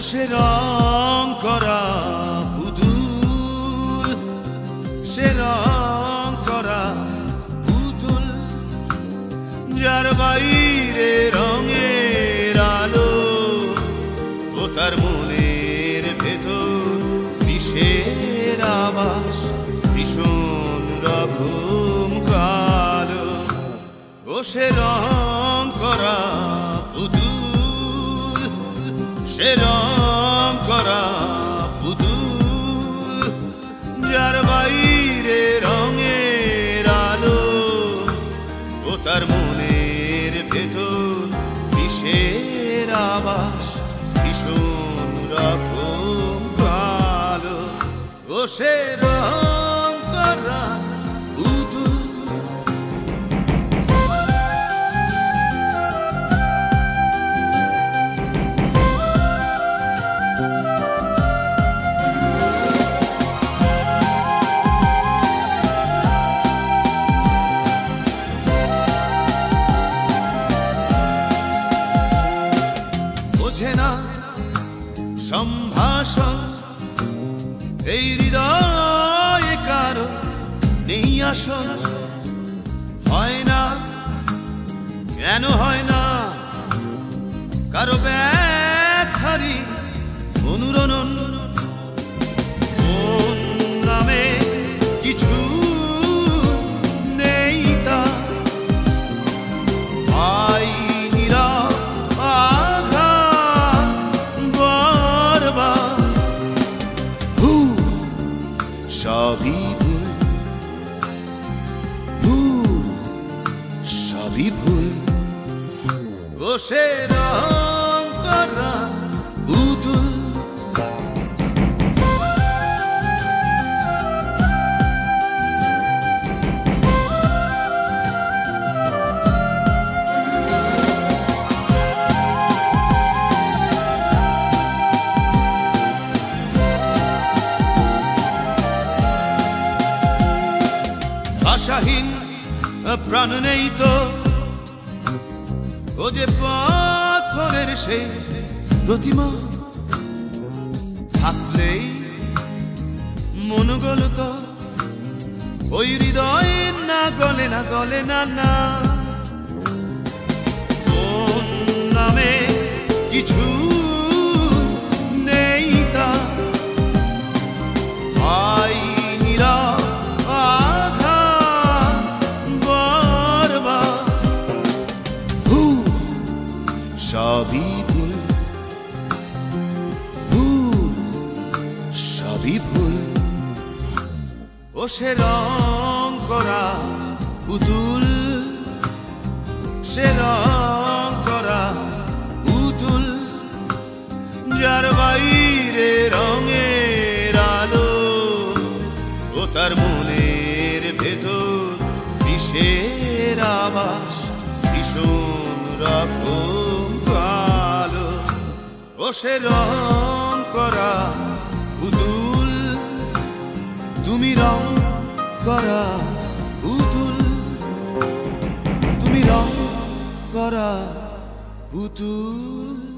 সে রং করা পুতুল, সে রং করা পুতুল, যার বাইরে রঙের আলো ও তার মনের ভেতর বিষের আবাস ভীষণ রকম কালো। ও সে রং করা পুতুল, সে রং করা পুতুল, যার বাইরে রঙের আলো ও তার মনের ভেতর বিষের আবাস ভীষণ রকম কালো। ও সে রং করা পুতুল। বোঝে না সম্ভাষণ এই হৃদয়ে কারো নেই আসন। হয় না কেন হয় না কারো ব্যথারি অনুরণন। মন নামে কিছু নেই তা আইনিরা সবই ভুল, ভুল সবই ভুল। ও সে রং করা পুতুল। আশাহীন প্রাণ নেই তো ও যে পাথরের সেই প্রতিমা। থাকলেই মন গলত ওই হৃদয় না গলে না গলে না না। মন নামে কিছু নেই তা আইনিরা সবই ভুল, ভুল সবই ভুল। ও সে রং করা পুতুল, সে রং করা পুতুল, যার বাইরে রঙের আলো ও তার মনের ভেতর বিষের আবাস ভীষণ রকম কালো। ও সে রং করা পুতুল, তুমি রং করা পুতুল, তুমি রং করা পুতুল।